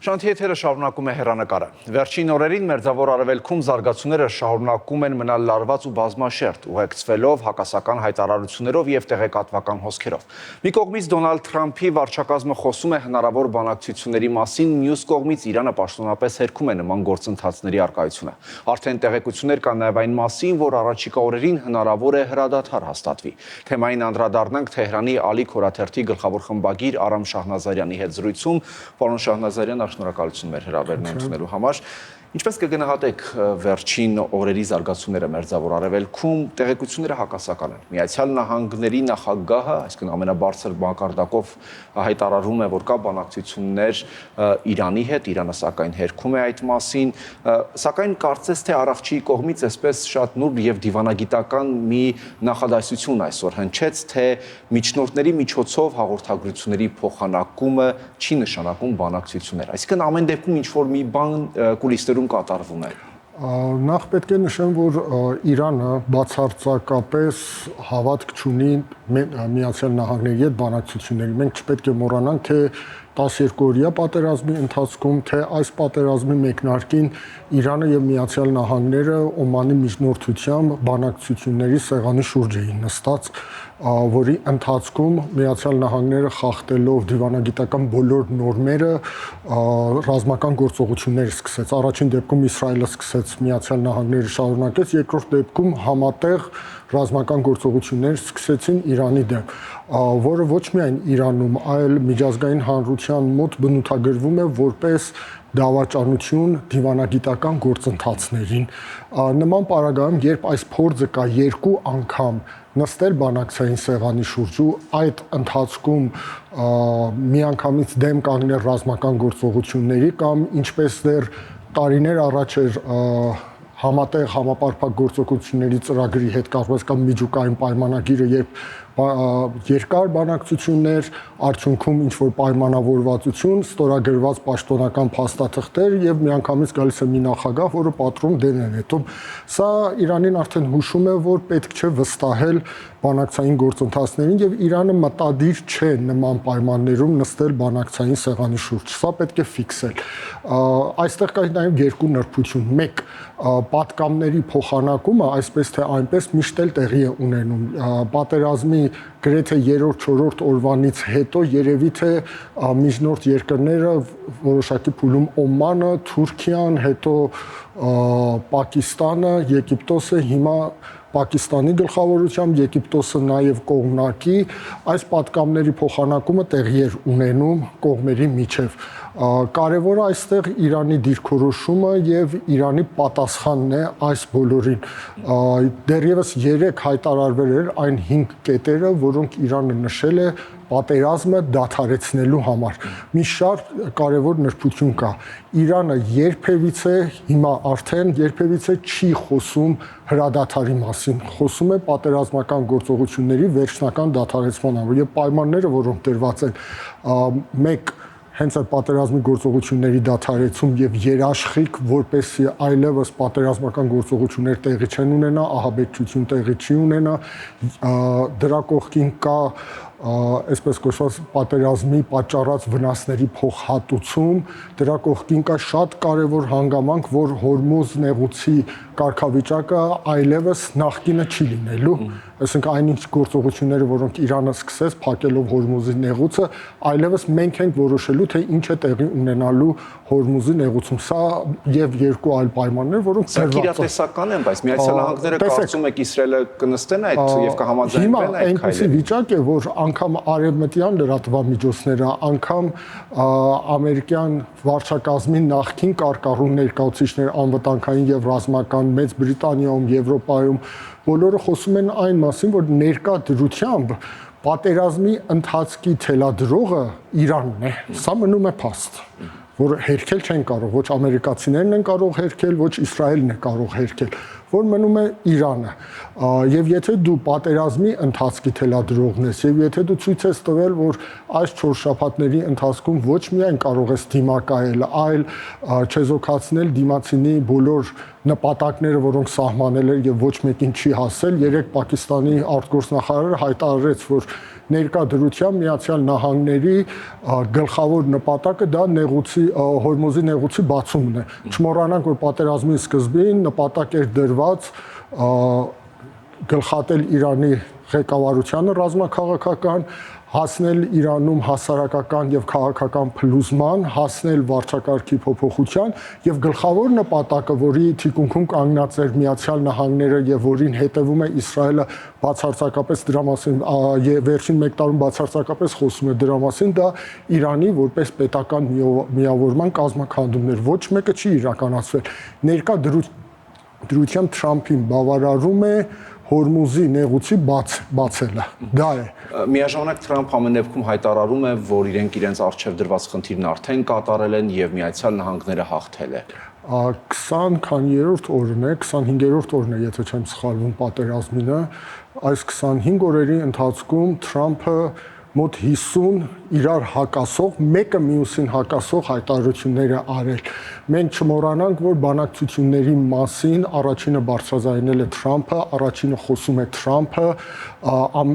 Շանթի եթերը շարունակում է հեռանկարը։ Վերջին օրերին Մերձավոր Արևելքում զարգացումները շարունակում են մնալ լարված ու բազմաշերտ, ուղեկցվելով հակասական հայտարարություններով և տեղեկատվական հոսքերով։ Մի կողմից Դոնալդ Թրամփի վարչակազմը խոսում է հնարավոր բանակցությունների մասին, մյուս կողմից Իրանը պաշտոնապես հերքում է նման գործընթացների առկայությունը։ Արդեն տեղեկություններ կան նաև այն մասին, որ առաջիկա օրերին հնարավոր է հրադադար հաստատվի։ Թեմային անդրադառնանք Թեհրանի Ալիք օրաթերթի գլխավոր խմբագիր Արամ Շահնազարյանի հետ զրույցում։ Պարոն Շահնազարյան, շնորհակալություն մեր հրավերն ընդունելու համար։ Ինչպես կգնահատեք վերջին օրերի զարգացումները Մերձավոր Արևելքում, տեղեկությունները հակասական են։ Միացյալ Նահանգների նախագահը, այսինքն ամենաբարձր մակարդակով հայտարարում է, որ կա բանակցություններ Իրանի հետ, Իրանը սակայն հերքում է այդ մասին, սակայն կարծես թե առողջի կողմից այսպես շատ նուրբ եւ դիվանագիտական մի նախադասություն այսօր հնչեց, թե միջնորդների միջոցով հաղորդագրությունների փոխանակումը չի նշանակում բանակցություններ։ Այսինքն ամեն դեպքում ինչ որ մի բան կուլիսներում կատարվում է։ Նախ պետք է նշեմ, որ Իրանը բացարձակապես հավատք չունի Միացյալ Նահանգների հետ բանակցությունների։ Մենք չպետք է մոռանանք, թե 12-օրյա պատերազմի ընթացքում, թե այս պատերազմի մեկնարկին Իրանը եւ Միացյալ Նահանգները Օմանի միջնորդությամբ բանակցությունների սեղանի շուրջ էին նստած, որի ընթացքում Միացյալ Նահանգները խախտելով դիվանագիտական բոլոր նորմերը ռազմական գործողություններ սկսեց։ Առաջին դեպքում Իսրայելը սկսեց, Միացյալ Նահանգները շարունակեց, երկրորդ դեպքում համատեղ ռազմական գործողություններ սկսեցին Իրանի դեմ, որը ոչ միայն Իրանում, այլ միջազգային հանրության մոտ բնութագրվում է որպես դավաճանություն դիվանագիտական գործընթացներին։ Նման պարագայում, երբ այս փորձը կա երկու անգամ նստել բանակցային սեղանի շուրջ ու այդ ընթացքում միանգամից դեմ կանգնել ռազմական գործողությունների կամ ինչպես դեռ տարիներ առաջ էր համատեղ համապարփակ գործողությունների ծրագրի հետ կապված կամ միջուկային պայմանագիրը, երբ երկար բանակցություններ, արդյունքում ինչ-որ պայմանավորվածություն, ստորագրված պաշտոնական փաստաթղթեր եւ միանգամից գալիս է մի նախագահ, որը պատրում դեն է նետում։ Սա Իրանին արդեն հուշում է, որ պետք չէ վստահել բանակցային գործընթացներին եւ Իրանը մտադիր չէ նման պայմաններում նստել բանակցային սեղանի շուրջ։ Սա պետք է ֆիքսել։ Այստեղ կա նաեւ երկու նրբություն։ Մեկ, պատկամների փոխանակումը, այսպես թե այնպես միշտ էլ տեղի է ունենում։ Պատերազմի գրեթե 3-4 օրվանից հետո երևի թե միջնորդ երկրները որոշակի փուլում Օմանը, Թուրքիան, հետո Պակիստանը, Եգիպտոսը, հիմա Պակիստանի գլխավորությամբ, Եգիպտոսը նաև կողմնակի, այս պատկամների փոխանակումը տեղի էր ունենում կողմերի միջև։ Կարևորը այստեղ Իրանի դիրքորոշումը եւ Իրանի պատասխանն է այս բոլորին։ Դեռևս 3 հայտարարվել էր այն 5 կետերը, որոնք Իրանը նշել է պատերազմը դադարեցնելու համար։ Մի շարք կարևոր նրբություն կա։ Իրանը երբևիցե հիմա արդեն երբևիցե չի խոսում հրադադարի մասին, խոսում է պատերազմական գործողությունների վերջնական դադարեցման համար եւ պայմանները, որոնք դրված են, մեկ հենց այդ պատերազմի գործողությունների դադարեցում եւ երաշխիք, որպեսզի այլևս պատերազմական գործողություններ տեղի չեն ունենա, ահաբեկչություն տեղի չի ունենա, դրա կողքին կա այսպես կոչված պատերազմի պատճառած վնասների փոխհատուցում, դրա կողքին կա շատ կարևոր հանգամանք, որ Հորմուզ նեղուցի կարգավիճակը այլևս նախկինը չի լինելու, այսինքն այնինչ գործողությունները, որոնք Իրանը սկսեց փակելով Հորմուզի նեղուցը, այլևս մենք ենք որոշելու, թե ինչ է տեղի ունենալու Հորմուզի նեղուցում։ Սա եւ երկու այլ պայմաններ, որոնք իրատեսական են, բայց Միացյալ Նահանգները կարծում եք Իսրայելը կնստեն այդ եւ կհամաձայնվեն այդ քայլերին։ Հիմա այնպիսի վիճակ է, որ անգամ արևմտյան լրատվամիջոցները, անգամ ամերիկյան վարչակազմի նախկին կարկառուն ներկայացուցիչներ անվտանգային եւ ռազմական Մեծ Բրիտանիայում, Եվրոպայում, բոլորը խոսում են այն մասին, որ ներկա դրությամբ պատերազմի ընթացքի թելադրողը Իրանն է։ Սա մնում է փաստ, որ հերքել չեն կարող, ոչ ամերիկացիներն են կարող հերքել, ոչ Իսրայելն է կարող հերքել, որ մնում է Իրանը։ Եվ եթե դու պատերազմի ընթացքի թելադրողն ես, եւ եթե դու ցույց ես տվել, որ այս 4 շաբաթների ընթացքում ոչ միայն կարող ես դիմակայել, այլ չեզոքացնել դիմացինի բոլոր նպատակները, որոնք սահմանել էր եւ ոչ մեկին չի հասել, երեք Պակիստանի արտգործնախարարը հայտարարեց, որ ներկա դրությամբ Միացյալ Նահանգների գլխավոր նպատակը դա Հորմուզի նեղուցի բացումն է։ Չմոռանանք, որ պատերազմի սկզբին նպատակ էր դրված գլխատել Իրանի ղեկավարությանը ռազմաքաղաքական, հասնել Իրանում հասարակական եւ քաղաքական փլուզման, հասնել վարչակարգի փոփոխության եւ գլխավոր նպատակը, որի թիկունքում կանգնած էր Միացյալ Նահանգները եւ որին հետևում է Իսրայելը բացարձակապես դրա մասին վերջին 1 տարում բացարձակապես խոսում է դրա մասին, դա Իրանի որպես պետական միավորման կազմակերպումներ, ոչ մեկը չի իրականացվել։ Ներկա դրությամբ Թրամփին բավարարում է Հորմուզի նեղուցի բացելը։ Դա է։ Միաժամանակ Թրամփ ամեն դեպքում հայտարարում է, որ իրենց առջև դրված խնդիրն արդեն կատարել են եւ Միացյալ Նահանգները հաղթել է։ 20 քանիերորդ օրն է, 25-րդ օրն է, եթե չեմ սխալվում պատերազմինը, այս 25 օրերի ընթացքում Թրամփը մոտ 50 իրար հակասող, մեկը մյուսին հակասող հայտարարություններ է արել։ Մենք չմոռանանք, որ բանակցությունների մասին առաջինը բարձրաձայնել է Թրամփը, առաջինը խոսում է Թրամփը,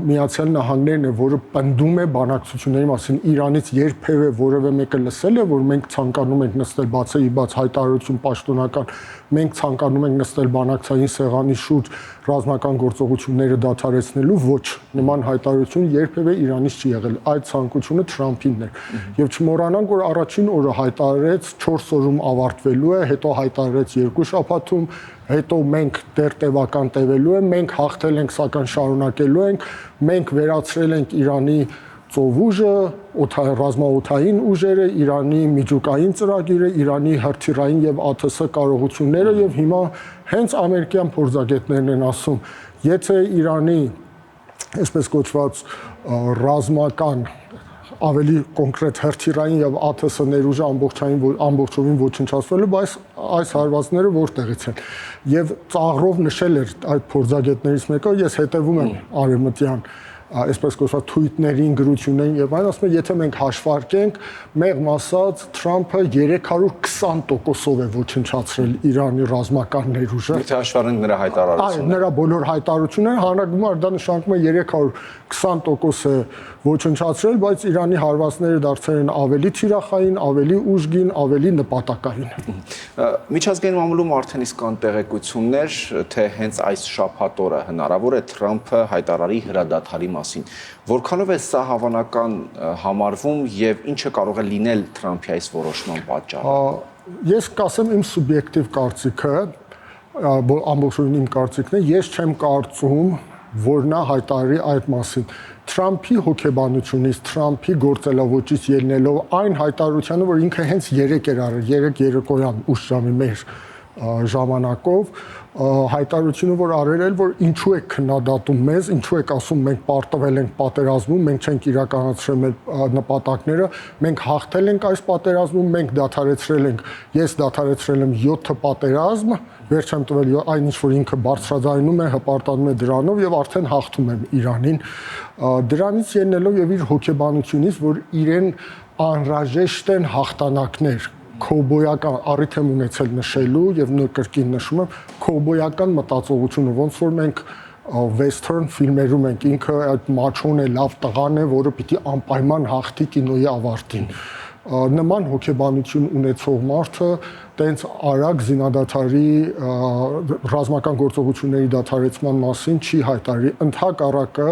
Միացյալ Նահանգներն է, որը պնդում է բանակցությունների մասին։ Իրանից երբևէ որևէ մեկը լսել է, որ մենք ցանկանում ենք նստել բացի բաց հայտարարություն պաշտոնական, մենք ցանկանում ենք նստել բանակցային սեղանի շուրջ ռազմական գործողությունները դադարեցնելու, ոչ, նման հայտարարություն երբևէ Իրանից չի եղել։ Այդ ցանկությունը Թրամփինն էր։ Եվ չմոռանանք, որ առաջին օրը հայտարարեց 4 օրում ավարտվելու է, հետո հայտարարեց 2 շաբաթում, հետո մենք դեռ տևական տևելու է, մենք հաղթել ենք, սակայն շարունակելու ենք, մենք վերացրել ենք Իրանի ծովուժը, ռազմաօդային ուժերը, Իրանի միջուկային ծրագիրը, Իրանի հրթիռային եւ ԱԹՍ կարողությունները եւ հիմա հենց ամերիկյան փորձագետներն են ասում, եթե Իրանի այսպես կոչված ռազմական ավելի կոնկրետ հրթիռային եւ ԱԹՍ ներուժը ամբողջովին ոչնչացվելու, բայց այս հարվածները որտեղից են։ Եւ ծաղրով նշել էր այդ փորձագետներից մեկը, ես հետևում եմ արևմտյան այսպես կոչված թույթներին, գրություններին եւ այլն, ասում եմ, եթե մենք հաշվարկենք, մեղմ ասած Թրամփը 320%-ով է ոչնչացրել Իրանի ռազմական ներուժը։ Եթե հաշվառենք նրա հայտարարությունները։ Այո, նրա բոլոր հայտարարությունները հանրագումար դա նշանակում է 320% է ոչնչացրել, բայց Իրանի հարվածները դարձել են ավելի թիրախային, ավելի ուժգին, ավելի նպատակային։ Միջազգային մամուլում արդեն իսկ կան տեղեկություններ, թե հենց այս շաբաթ օրը հնարավոր է Թրամփը հայտարարի հրադադարի մասին։ Որքանով է սա հավանական համարվում եւ ինչը կարող է լինել Թրամփի այս որոշման պատճառը։ Ես կասեմ իմ սուբյեկտիվ կարծիքը, ամբողջովին իմ կարծիքն է, ես չեմ կարծում, որ նա հայտարարի այդ մասին։ Թրամփի հոգեբանությունից, Թրամփի գործելավոճից ելնելով այն հայտարարությանը, որ ինքը հենց 3 էր արել, 3 երեկոյան ուշ ժամի մեր ժամանակով հայտարարությունը, որ արել էր, որ ինչու է քննադատում մեզ, ինչու եք ասում մենք պարտվել ենք պատերազմում, մենք չենք իրականացրել մեր նպատակները, մենք հաղթել ենք այս պատերազմում, մենք դադարեցրել ենք, ես դադարեցրել եմ 7 պատերազմ, վերջ եմ տվել այն ինչ որ ինքը բարձրաձայնում է, հպարտանում է դրանով եւ արդեն հաղթում եմ Իրանին։ Դրանից ելնելով եւ իր հոգեբանությունից, որ իրեն անհրաժեշտ են հաղթանակներ, քոուբոյական առիթ եմ ունեցել նշելու եւ կրկին նշում եմ քոուբոյական մտածողությունը, ոնց որ մենք western ֆիլմերում ենք, ինքը այդ մաչոն է, լավ տղան է, որը պիտի անպայման հաղթի կինոյի ավարտին։ Նման հոգեբանություն ունեցող մարդը տենց արագ զինադադարի ռազմական գործողությունների դադարեցման մասին չի հայտարարի։ Ընդհակառակը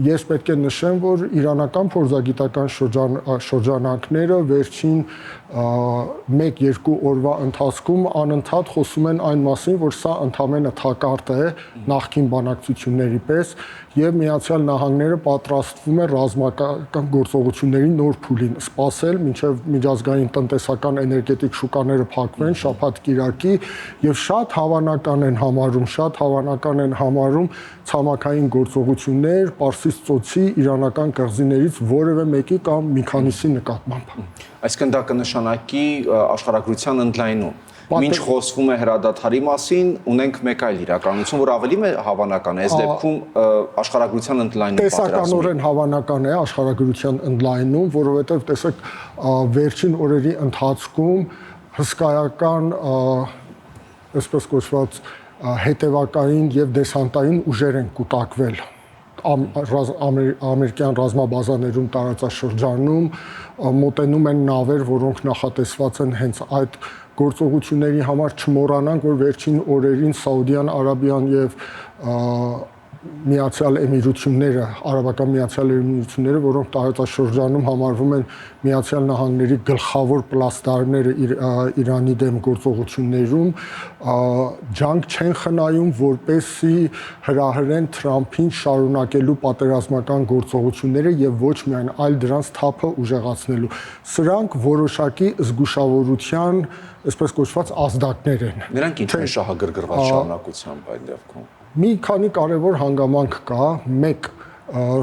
ես պետք է նշեմ, որ իրանական փորձագիտական շրջանակները վերջին 1-2 օրվա ընթացքում անընդհատ խոսում են այն մասին, որ սա ընդամենը թակարդ է նախկին բանակցությունների պես եւ Միացյալ Նահանգները պատրաստվում է ռազմական գործողությունների նոր փուլին սպասել մինչեւ միջազգային տնտեսական էներգետիկ շուկաները փակվեն շաբաթ-կիրակի եւ շատ հավանական են համարում ցամաքային գործողություններ Պարսից ծոցի իրանական կղզիներից որևէ մեկի կամ մի քանիսի նկատմամբ։ Այսինքն դա կնշանակի աշխարհագրության ընդլայնում։ Մինչ խոսվում է հրադադարի մասին, ունենք մեկ այլ իրականություն, որ ավելի հավանական է, այս դեպքում աշխարհագրության ընդլայնում Տեսականորեն հավանական է աշխարհագրության ընդլայնում, որովհետև տեսեք վերջին օրերի ընթացքում հսկայական այսպես կոչված հետևակային եւ դեսանտային ուժեր են կուտակվել ամերիկյան ռազմաբազաներում տարածաշրջանում մոտենում են նավեր, որոնք նախատեսված են հենց այդ գործողությունների համար չմոռանանք, որ վերջին օրերին Սաուդյան Արաբիան եւ Միացյալ Էմիրությունները, Արաբական Միացյալ Էմիրությունները, որոնք տարածաշրջանում համարվում են Միացյալ Նահանգների գլխավոր պլաստարները Իրանի դեմ գործողություններում, ջանք չեն խնայում, որպեսզի հրահրեն Թրամփին շարունակելու պատերազմական գործողությունները եւ ոչ միայն այլ դրանց թափը ուժեղացնելու։ Սրանք որոշակի զգուշավորության, այսպես կոչված ազդակներ են։ Նրանք ինչ են շահագրգռված շարունակությամբ այդ դեպքում։ Մի քանի կարևոր հանգամանք կա, մեկ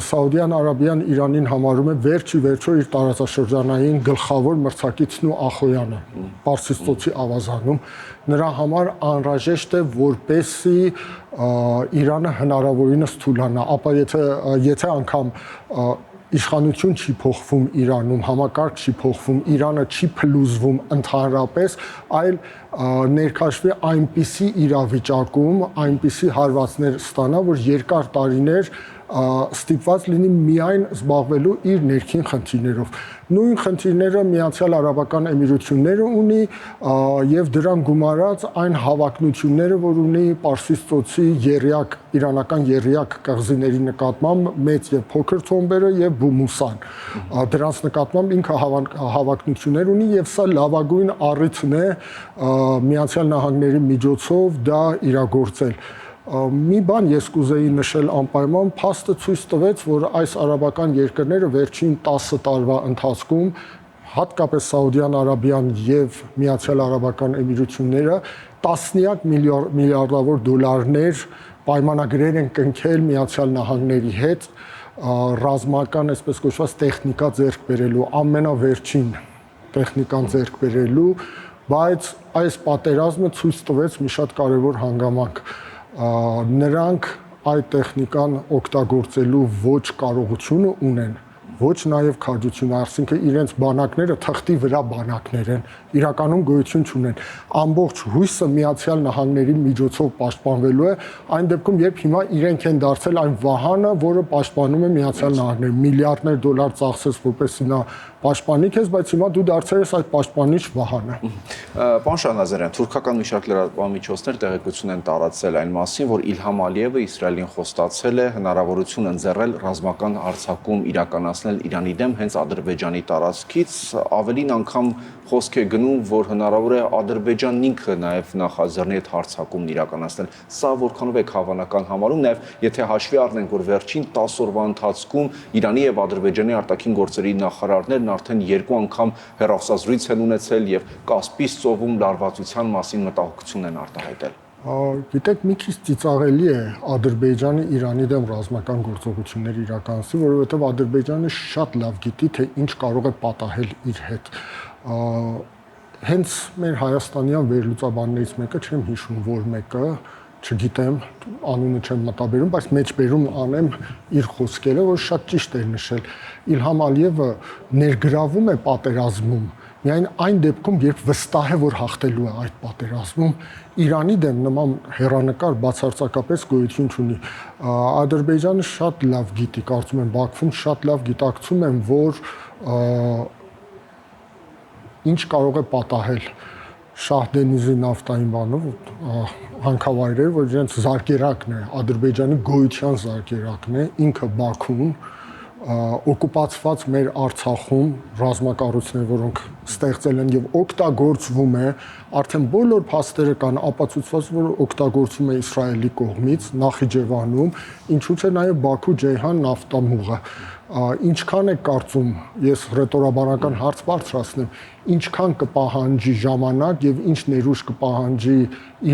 Սաուդյան Արաբիան Իրանին համարում է վերջո իր տարածաշրջանային գլխավոր մրցակիցն ու ախոյանը Պարսից ծոցի ավազանում, նրա համար անհրաժեշտ է որպեսզի Իրանը հնարավորինս թուլանա, ապա եթե անգամ իշխանություն չի փոխվում Իրանում, համակարգ չի փոխվում, Իրանը չի փլուզվում ընդհանրապես, այլ ներքաշվի այնպիսի իրավիճակում, այնպիսի հարվածներ ստանա, որ երկար տարիներ ստիպված լինի միայն զբաղվելու իր ներքին խնդիրներով։ Նույն խնդիրները Միացյալ Արաբական Էմիրությունները ունի եւ դրան գումարած այն հավակնությունները, որ ունի Պարսից ծոցի իրանական եռյակ կղզիների նկատմամբ մեծ եւ փոքր ցոմբերը եւ Բումուսան։ Դրանց նկատմամբ ինքը հավակնություններ ունի եւ սա լավագույն առիթն է Միացյալ Նահանգների միջոցով դա իրագործել։ Մի բան ես կուզեի նշել անպայման, փաստը ցույց տվեց, որ այս արաբական երկրները վերջին 10 տարվա ընթացքում, հատկապես Սաուդյան Արաբիան եւ Միացյալ Արաբական Էմիրությունները տասնյակ միլիարդավոր դոլարներ պայմանագրեր են կնքել Միացյալ Նահանգների հետ ռազմական, այսպես կոչված տեխնիկա ձեռք բերելու, ամենավերջին տեխնիկան ձեռք բերելու, բայց այս պատերազմը ցույց տվեց մի շատ կարևոր հանգամանք։ Նրանք այդ տեխնիկան օգտագործելու ոչ կարողությունը ունեն, ոչ նաև քաջությունը, այսինքն իրենց բանակները թղթի վրա բանակներ են, իրականում գոյություն չունեն։ Ամբողջ հույսը Միացյալ Նահանգների միջոցով պաշտպանվելու է, այն դեպքում, երբ հիմա իրենք են դարձել այն վահանը, որը պաշտպանում է Միացյալ Նահանգները, միլիարդներ դոլար ծախսեց, որպեսզի նա պաշտպանի քեզ, բայց հիմա դու դարձել ես այդ պաշտպանիչ վահանը։ Պարոն Շահնազարյան, թուրքական մի շարք լրատվամիջոցներ տեղեկություն են տարածել այն մասին, որ Իլհամ Ալիևը Իսրայելին խոստացել է հնարավորություն ընձեռել ռազմական հարձակում իրականացնել Իրանի դեմ հենց Ադրբեջանի տարածքից, ավելին անգամ խոսք է գնում, որ հնարավոր է Ադրբեջանն ինքը նաև նախաձեռնի այդ հարձակումն իրականացնել։ Սա որքանով է հավանական համարում, նաև եթե հաշվի առնենք, որ վերջին 10 օրվա ընթացքում Իրանի եւ Ադրբեջանի արտաքին գործերի նախարարներն արդեն 2 անգամ հեռախոսազրույց են ունեցել եւ Կասպից ծովում լարվածության մասին մտահոգություն են արտահայտել։ Գիտեք, մի քիչ ծիծաղելի է Ադրբեջանը Իրանի դեմ ռազմական գործողություններ իրականացնի, որովհետեւ Ադրբեջանը շատ լավ գիտի, թե ինչ կարող է պատահել իր հետ։ Հենց մեր հայաստանյան վերլուծաբաններից մեկը, չեմ հիշում որ մեկը, չգիտեմ, անունը չեմ մտաբերում, բայց մեջբերում անեմ իր խոսքերը, որ շատ ճիշտ էր նշել։ Իլհամ Ալիևը ներգրավում է պատերազմում միայն այն դեպքում, երբ վստահ է, որ հաղթելու է այդ պատերազմում, Իրանի դեմ նման հեռանկար բացարձակապես գոյություն չունի։ Ադրբեջանը շատ լավ գիտի, կարծում եմ Բաքվում շատ լավ գիտակցում են, որ ինչ կարող է պատահել Շահդենիզի նավթային բանով հանքավայրեր, որ իրենց զարկերակն է, Ադրբեջանի գոյության զարկերակն է, ինքը Բաքուն, օկուպացված մեր Արցախում ռազմակառույցներ, որոնք ստեղծել են եւ օգտագործվում է, արդեն բոլոր փաստերը կան ապացուցված, որ օգտագործվում է Իսրայելի կողմից Նախիջևանում, ինչու՞ չէ նաեւ Բաքու-Ջեյհան նավթամուղը։ Ինչքան է կարծում, ես ռետորաբանական հարց բարձրացնեմ, ինչքան կպահանջի ժամանակ եւ ինչ ներուժ կպահանջի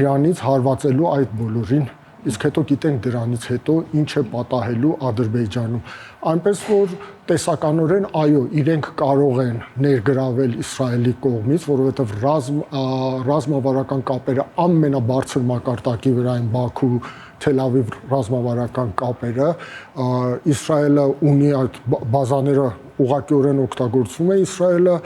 Իրանից հարվածելու այդ բոլորին, իսկ հետո գիտենք դրանից հետո ինչ է պատահելու Ադրբեջանում։ Այնպես որ տեսականորեն այո, իրենք կարող են ներգրավել Իսրայելի կողմից, որովհետև ռազմավարական կապերը ամենաբարձր մակարդակի վրա են Բաքու Թել-Ավիվ ռազմավարական կապերը, Իսրայելը ունի այդ բազաները ուղղակիորեն օգտագործվում է Իսրայելը,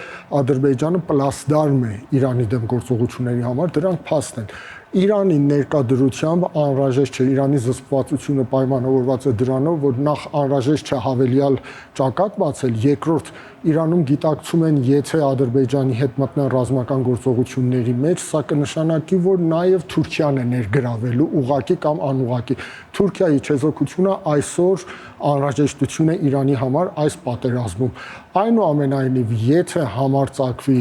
Ադրբեջանը պլաստդարմ է Իրանի դեմ գործողությունների համար, դրանք փաստ են։ Իրանի ներկայդրությամբ անհրաժեշտ չէ, Իրանի զսպվածությունը պայմանավորված է դրանով, որ նախ անհրաժեշտ չէ հավելյալ ճակատ բացել, երկրորդ Իրանում գիտակցում են, եթե Ադրբեջանի հետ մտնեն ռազմական գործողությունների մեջ, սա կնշանակի, որ նաև Թուրքիան է ներգրավելու ուղղակի կամ անուղղակի։ Թուրքիայի չեզոքությունը այսօր անհրաժեշտություն է Իրանի համար այս պատերազմում։ Այնուամենայնիվ, եթե համարձակվի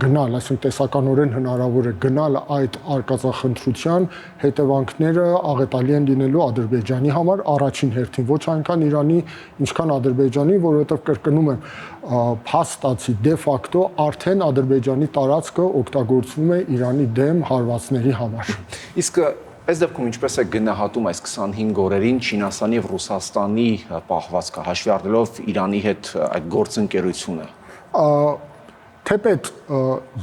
գնալ, այսինքն տեսականորեն հնարավոր է գնալ այդ արկածախնդրության, հետևանքները աղետալի են լինելու Ադրբեջանի համար առաջին հերթին, ոչ այնքան Իրանի, ինչքան Ադրբեջանի, որովհետև կրկնում եմ, փաստացի դե ֆակտո արդեն Ադրբեջանի տարածքը օգտագործվում է Իրանի դեմ հարվածների համար։ Իսկ այս դեպքում ինչպես է գնահատում այս 25 օրերին Չինաստանի եւ Ռուսաստանի պահվածքը, հաշվի առնելով Իրանի հետ այդ գործընկերությունը։ Թեպետ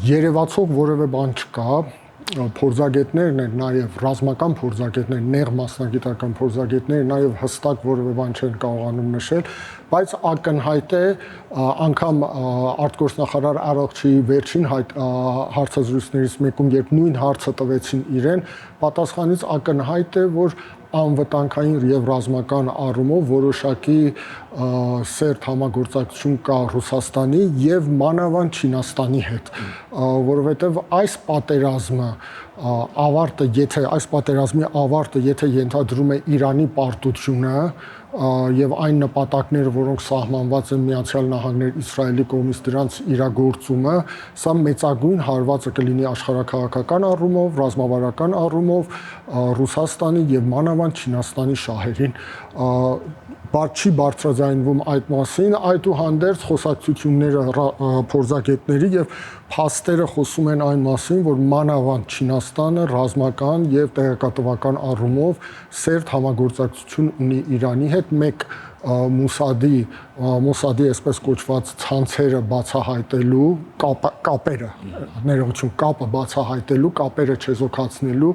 երևացող որևէ բան չկա, փորձագետներն են, նաև ռազմական փորձագետներ, նեղ մասնագիտական փորձագետներ, նաև հստակ որևէ բան չեն կարողանում նշել, բայց ակնհայտ է անգամ արտգործնախարար Արաքչիի վերջին հարցազրույցներից մեկում, երբ նույն հարցը տվեցին իրեն, պատասխանից ակնհայտ է, որ անվտանգային եւ ռազմական առումով որոշակի սերտ համագործակցություն կա Ռուսաստանի եւ մանավանդ Չինաստանի հետ, որովհետեւ այս պատերազմը ավարտը, եթե այս պատերազմի ավարտը, եթե ենթադրում է Իրանի պարտությունը եւ այն նպատակները, որոնք սահմանված են Միացյալ Նահանգներ Իսրայելի կողմից դրանց իրագործումը, սա մեծագույն հարվածը կլինի աշխարհաքաղաքական առումով, ռազմավարական առումով Ռուսաստանի եւ մանավանդ Չինաստանի շահերին։ Չի բարձրաձայնվում այդ մասին, այդուհանդերձ խոսակցությունները փորձագետների եւ փաստերը խոսում են այն մասին, որ մանավանդ Չինաստանը ռազմական եւ տեղեկատվական առումով սերտ համագործակցություն ունի Իրանի հետ, մեկ Մոսադի այսպես կոչված ցանցերը բացահայտելու, կապերը, ներողություն, կապը բացահայտելու, կապերը չեզոքացնելու,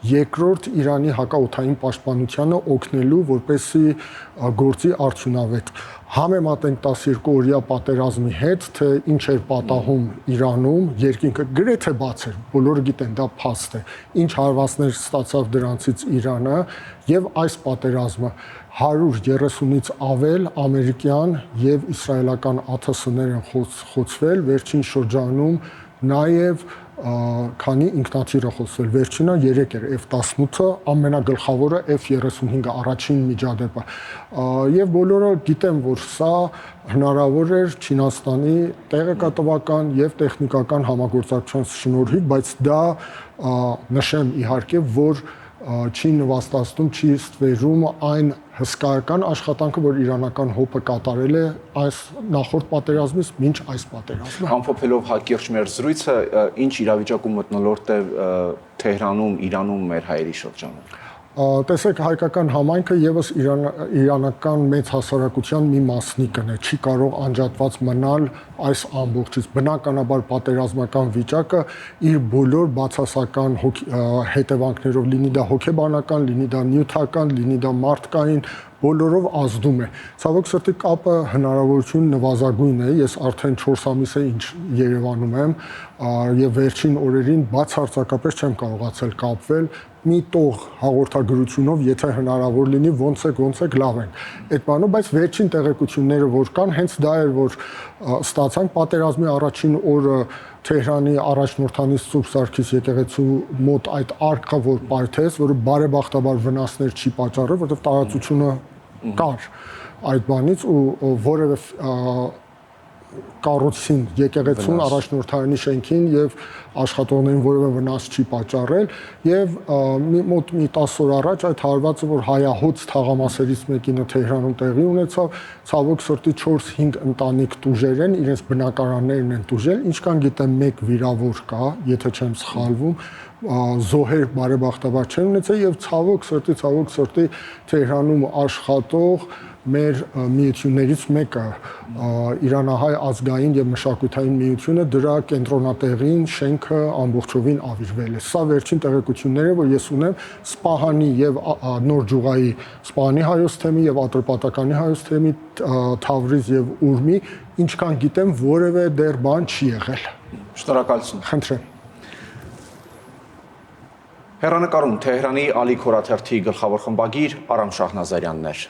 երկրորդ Իրանի հակաօդային պաշտպանությանը օգնելու, որպեսզի գործի արդյունավետ։ Համեմատենք 12 օրյա պատերազմի հետ, թե ինչ էր պատահում Իրանում, երկինքը գրեթե բաց էր, բոլորը գիտեն, դա փաստ է, ինչ հարվածներ ստացավ դրանցից Իրանը եւ այս պատերազմը 130-ից ավել ամերիկյան եւ իսրայելական ԱԹՍ-ներ են խոցվել, վերջին շրջանում նաեւ քանի ինքնաթիռ է խոսվել, վերջինը 3 էր F-18-ը, ամենագլխավորը F-35-ը, առաջին միջադեպը։ Եվ բոլորը գիտեն, որ սա հնարավոր էր Չինաստանի տեղեկատվական եւ տեխնիկական համագործակցության շնորհիվ, բայց դա նշեմ իհարկե, որ չի նվաստացնում, չի ստվերում այն հսկայական աշխատանքը, որ իրանական հոպը կատարել է այս նախորդ պատերազմից մինչ այս պատերազմը։ Ամփոփելով հակիրճ մեր զրույցը, ինչ իրավիճակում մթնոլորտ է Թեհրանում, Իրանում մեր հայերի շրջանում։ Տեսեք, հայկական համայնքը եւս իրանական մեծ հասարակության մի մասնիկն է, չի կարող անջատված մնալ այս ամբողջից։ Բնականաբար պատերազմական վիճակը իր բոլոր բացասական հետևանքներով, լինի դա հոգեբանական, լինի դա նյութական, լինի դա մարդկային, բոլորով ազդում է։ Ցավոք սրտի կապը հնարավորություն նվազագույն է, ես արդեն 4 ամիս է ինչ Երևանում եմ եւ վերջին օրերին բացարձակապես չեմ կարողացել կապվել մի տող հաղորդագրությունով, եթե հնարավոր լինի, ոնց եք լավ են։ Այդ բանով, բայց վերջին տեղեկությունները որ կան, հենց դա էր, որ ստացանք պատերազմի առաջին օրը Թեհրանի առաջնորդանից Սուրբ Սարգիս եկեղեցու մոտ այդ արկղը որ պայթեց, որը բարեբախտաբար վնասներ չի պատճառել, որովհետև տարածությունը կար, այդ բանից ու որևէ կառույցին, եկեղեցուն, առաջնորդարանի շենքին եւ աշխատողներին որևէ վնաս չի պատճառել եւ մոտ մի 10 օր առաջ այդ հարվածը, որ հայահոց թաղամասերից մեկինը Թեհրանում տեղի ունեցավ, ցավոք սրտի 4-5 ընտանիք տուժեր են, իրենց բնակարաններն են տուժել, ինչքան գիտեմ մեկ վիրավոր կա, եթե չեմ սխալվում, զոհեր բարեբախտաբար չեն ունեցել եւ ցավոք սրտի Թեհրանում աշխատող մեր միություններից մեկը Իրանահայ ազգային եւ մշակութային միությունը դրա կենտրոնատեղին շենքը ամբողջովին ավիրվել է։ Սա վերջին տեղեկությունները, որ ես ունեմ Սպահանի եւ Նոր Ջուղայի Սպահանի հայոց թեմի եւ Ատրպատականի հայոց թեմի Թավրիզ եւ Ուրմի, ինչքան գիտեմ, որևէ դեռ բան չի եղել։ Շնորհակալություն։ Խնդրեմ։ Հեռանկարում Թեհրանի Ալի Քորաթերթի գլխավոր խմբագիր Արամ Շահնազարյանն էր։